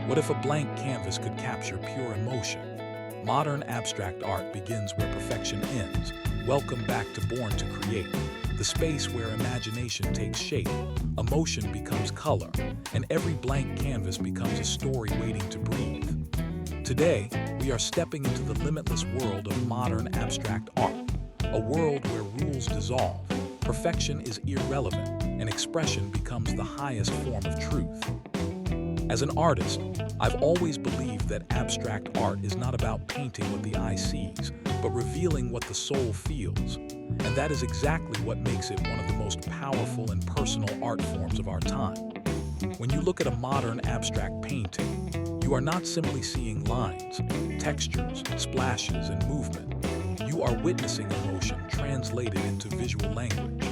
What if a blank canvas could capture pure emotion? Modern abstract art begins where perfection ends. Welcome back to Born to Create, the space where imagination takes shape, emotion becomes color, and every blank canvas becomes a story waiting to breathe. Today, we are stepping into the limitless world of modern abstract art, a world where rules dissolve, perfection is irrelevant, and expression becomes the highest form of truth. As an artist, I've always believed that abstract art is not about painting what the eye sees, but revealing what the soul feels. And that is exactly what makes it one of the most powerful and personal art forms of our time. When you look at a modern abstract painting, you are not simply seeing lines, textures, splashes, and movement. You are witnessing emotion translated into visual language.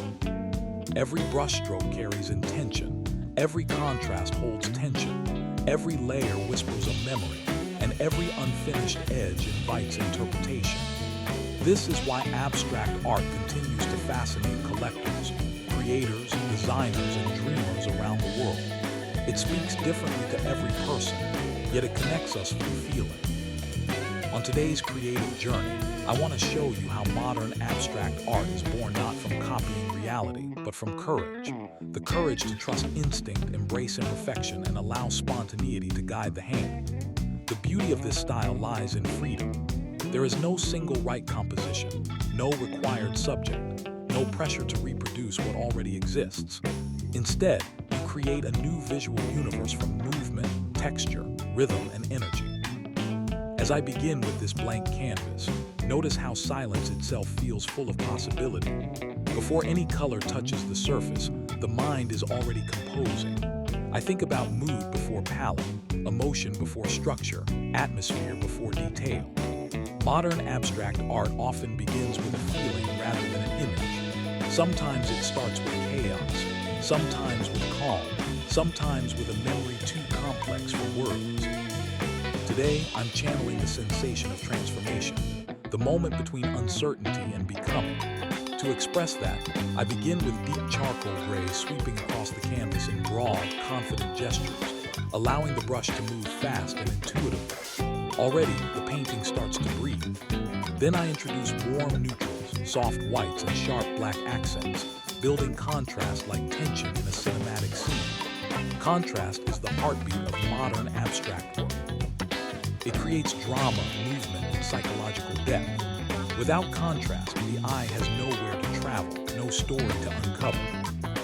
Every brushstroke carries intention. Every contrast holds tension, every layer whispers a memory, and every unfinished edge invites interpretation. This is why abstract art continues to fascinate collectors, creators, designers, and dreamers around the world. It speaks differently to every person, yet it connects us through feeling. On today's creative journey, I want to show you how modern abstract art is born not from copying reality, but from courage. The courage to trust instinct, embrace imperfection, and allow spontaneity to guide the hand. The beauty of this style lies in freedom. There is no single right composition, no required subject, no pressure to reproduce what already exists. Instead, you create a new visual universe from movement, texture, rhythm, and energy. As I begin with this blank canvas, notice how silence itself feels full of possibility. Before any color touches the surface, the mind is already composing. I think about mood before palette, emotion before structure, atmosphere before detail. Modern abstract art often begins with a feeling rather than an image. Sometimes it starts with chaos, sometimes with calm, sometimes with a memory too complex for words. Today, I'm channeling the sensation of transformation, the moment between uncertainty and becoming. To express that, I begin with deep charcoal gray sweeping across the canvas in broad, confident gestures, allowing the brush to move fast and intuitively. Already, the painting starts to breathe. Then I introduce warm neutrals, soft whites, and sharp black accents, building contrast like tension in a cinematic scene. Contrast is the heartbeat of modern abstract work. It creates drama, movement, and psychological depth. Without contrast, the eye has nowhere to travel, no story to uncover.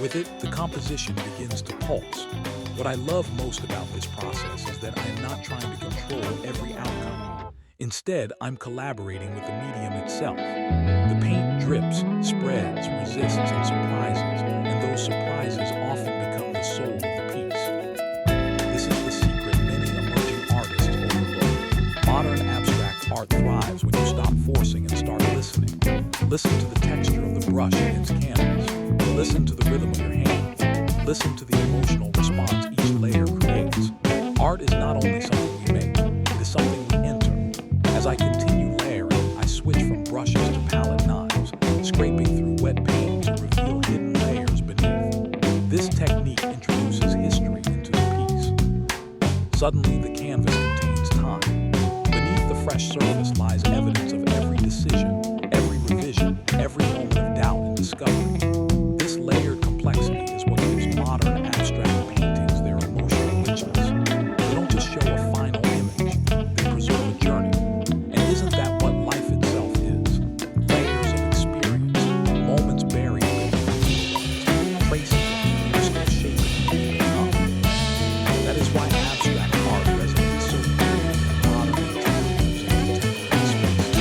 With it, the composition begins to pulse. What I love most about this process is that I am not trying to control every outcome. Instead, I'm collaborating with the medium itself. The paint drips, spreads, resists, and surprises, and those surprises often become the soul of the piece. This is the secret many emerging artists overlook. Modern abstract art thrives when you stop forcing and start listening. Listen to the texture of the brush against canvas. Listen to the rhythm of your hand. Listen to the emotional response each layer creates. Art is not only something we make, it is something we enter. As I continue layering, I switch from brushes to palette knives, scraping through wet paint to reveal hidden layers beneath. This technique introduces history into the piece. Suddenly, the canvas contains time. Beneath the fresh surface lies evidence of every decision, every revision, every moment of doubt and discovery. This layered complexity is what gives modern abstract paintings their emotional richness. They don't just show a final image, they preserve a journey. And isn't that what life itself is? Layers of experience, moments buried beneath the traces of years still shaping who we become. That is why abstract art resonates so deeply with modern interiors and contemporary space.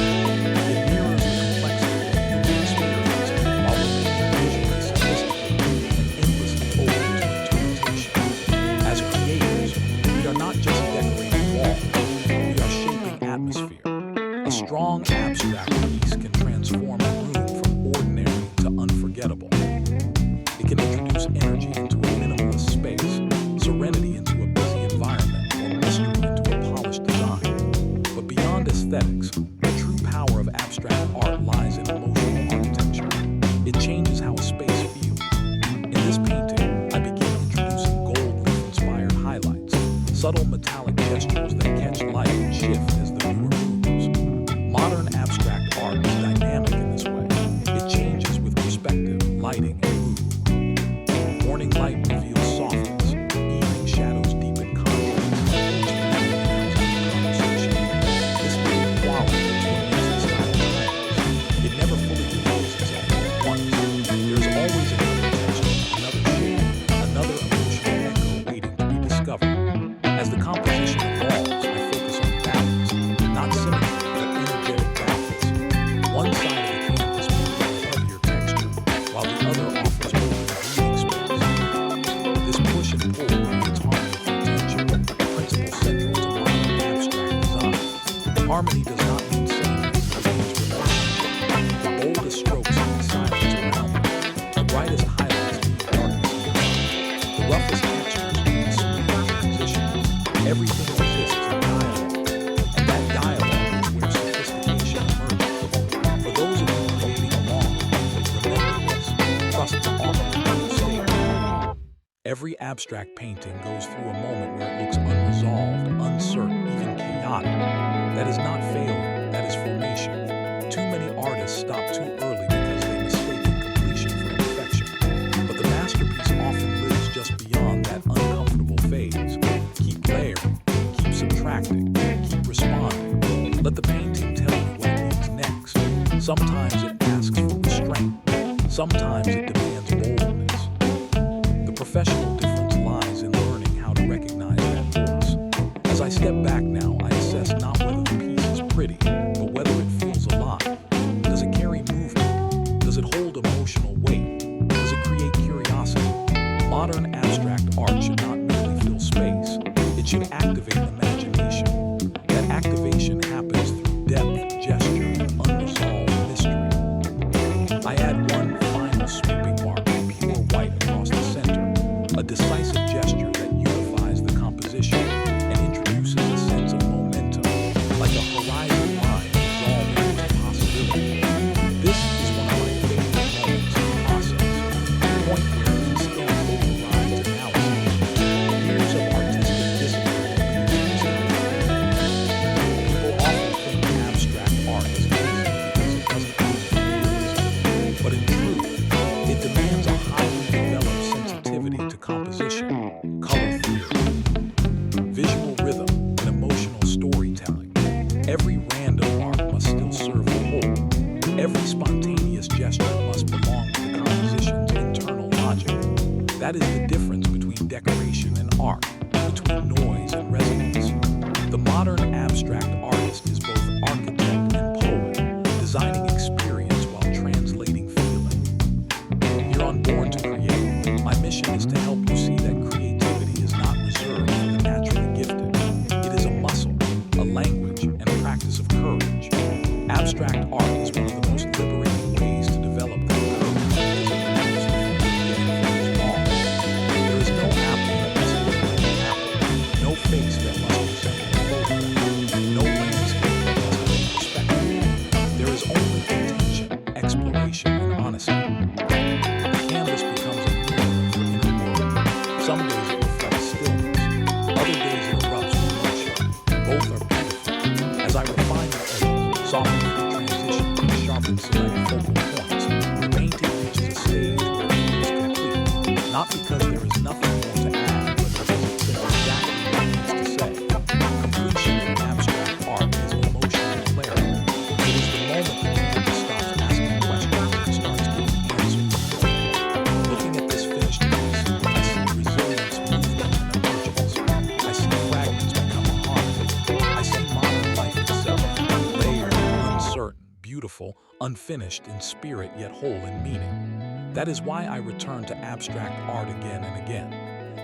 It mirrors the complexity of human experience while remaining visually sophisticated and endlessly open to interpretation. As creators, we are not just decorating walls, we are shaping atmosphere. A strong abstract piece can transform a room from ordinary to unforgettable. It can introduce energy into a minimalist space, serenity into a busy environment, or mystery into a polished design. But beyond aesthetics, the true power of abstract art lies in emotional architecture. It changes how a space feels. In this painting, I begin introducing gold leaf-inspired highlights, subtle metallic gestures that catch light and shift as the viewer moves. Modern abstract art is dynamic in this way. It changes with perspective, lighting, and mood. Morning light reveals softness, evening shadows deepen contrast. This built quality is what makes the style timeless. It never fully reveals itself at once. There's always another texture, another shade, another emotional echo waiting to be discovered. As the composition evolves, I focus on balance, not symmetry, but energetic balance. One side of the canvas provides heavier texture, while the other offers open breathing space. This push and pull creates harmony through tension, a principle central to modern abstract design. Harmony does not mean sameness, it means relationship. The boldest strokes mean silence around them. The brightest highlights mean darkness beyond. The roughest textures mean smooth transition. Everything exists in dialogue, and that dialogue is where sophistication emerges. For those of you creating along, remember this: trust the author and the statement. Every abstract painting goes through a moment where it looks unresolved, uncertain, even chaotic. That is not failure, that is formation. Too many artists stop too early because they mistake completion for perfection. But the masterpiece often lives just beyond that uncomfortable phase. Keep layering, keep subtracting, keep responding. Let the painting tell you what it needs next. Sometimes it asks for restraint. Sometimes it demands boldness. The professional difference lies in learning how to recognize that voice. As I step back now, I assess not whether the piece is pretty, but whether it feels alive. Does it carry movement? Does it hold emotional weight? Does it create curiosity? Modern abstract art should not merely fill space. It should activate imagination. That activation happens through depth, gesture, and unresolved mystery. I add one final sweeping mark of pure white across the center, a decisive gesture that unifies the composition and introduces a sense of momentum, like a horizon line dissolving into possibility. This is one of my favorite moments in the process, the point where instinct overrides analysis. Years of artistic discipline lead to this moment. People often think abstract art is easy because it doesn't need realism. But in truth, it demands a highly developed sensitivity to composition, color theory, visual rhythm, and emotional storytelling. Every random art must still serve the whole. Every spontaneous gesture must belong to the composition's internal logic. That is the difference between decoration and art, between noise and resonance. The modern abstract artist is both architect and poet, designing experience while translating feeling. Here on Born to Create, my mission is to help you see that creativity is not reserved for the naturally gifted. It is a muscle, a language, and a practice of courage. Abstract art is one of the most liberating ways to develop that courage because it removes the fear of getting things wrong. There is no apple that must look like an apple, no face that must resemble a photograph, no landscape that must hold perspective. There is only intention, exploration, and honesty. The canvas becomes a mirror for inner world. Some days it reflects stillness, other days it erupts with motion. Both are beautiful. As I refine the edges, soften through transition, and sharpen select focal points, the painting reaches a stage where it feels complete. Not because there is nothing more to add, but because it says exactly what it needs to say. Completion in abstract art is emotional clarity. It is the moment the canvas stops asking questions and starts giving answers. Looking at this finished piece, I see resilience, movement, and emergence. I see fragments becoming harmony. I see modern life itself, layered, uncertain, beautiful, unfinished in spirit yet whole in meaning. That is why I return to abstract art again and again.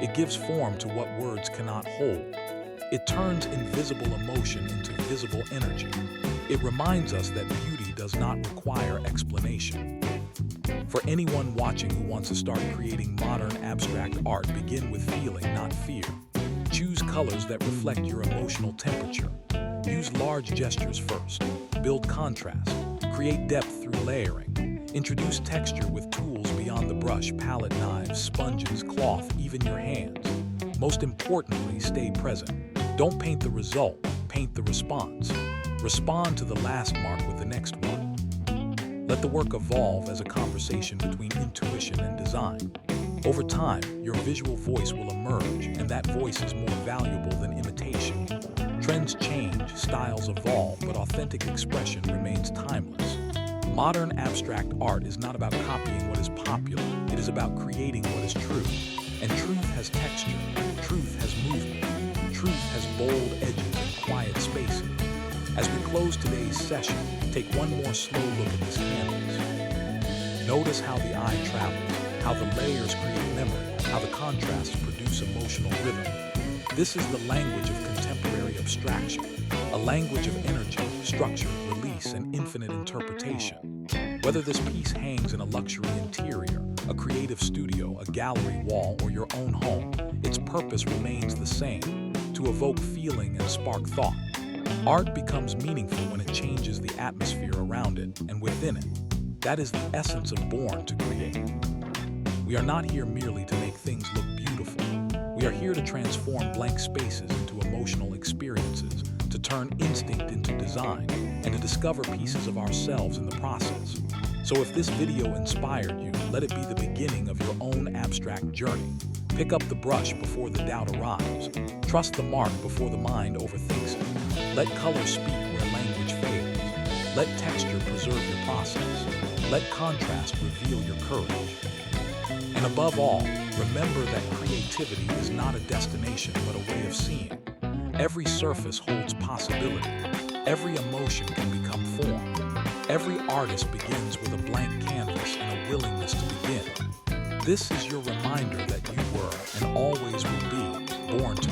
It gives form to what words cannot hold. It turns invisible emotion into visible energy. It reminds us that beauty does not require explanation. For anyone watching who wants to start creating modern abstract art, begin with feeling, not fear. Choose colors that reflect your emotional temperature. Use large gestures first. Build contrast. Create depth through layering. Introduce texture with tools beyond the brush, palette knives, sponges, cloth, even your hands. Most importantly, stay present. Don't paint the result, paint the response. Respond to the last mark with the next one. Let the work evolve as a conversation between intuition and design. Over time, your visual voice will emerge, and that voice is more valuable than imitation. Trends change, styles evolve, but authentic expression remains timeless. Modern abstract art is not about copying what is popular, it is about creating what is true. And truth has texture, truth has movement, truth has bold edges and quiet spaces. As we close today's session, take one more slow look at this canvas. Notice how the eye travels, how the layers create memory, how the contrasts produce emotional rhythm. This is the language of contemporary abstraction, a language of energy, structure, release, and infinite interpretation. Whether this piece hangs in a luxury interior, a creative studio, a gallery wall, or your own home, its purpose remains the same: to evoke feeling and spark thought. Art becomes meaningful when it changes the atmosphere around it and within it. That is the essence of Born to Create. We are not here merely to make things look beautiful. We are here to transform blank spaces into emotional experiences, to turn instinct into design, and to discover pieces of ourselves in the process. So if this video inspired you, let it be the beginning of your own abstract journey. Pick up the brush before the doubt arrives. Trust the mark before the mind overthinks it. Let color speak where language fails. Let texture preserve your process. Let contrast reveal your courage. And above all, remember that creativity is not a destination but a way of seeing. Every surface holds possibility. Every emotion can become form. Every artist begins with a blank canvas and a willingness to begin. This is your reminder that you were and always will be born to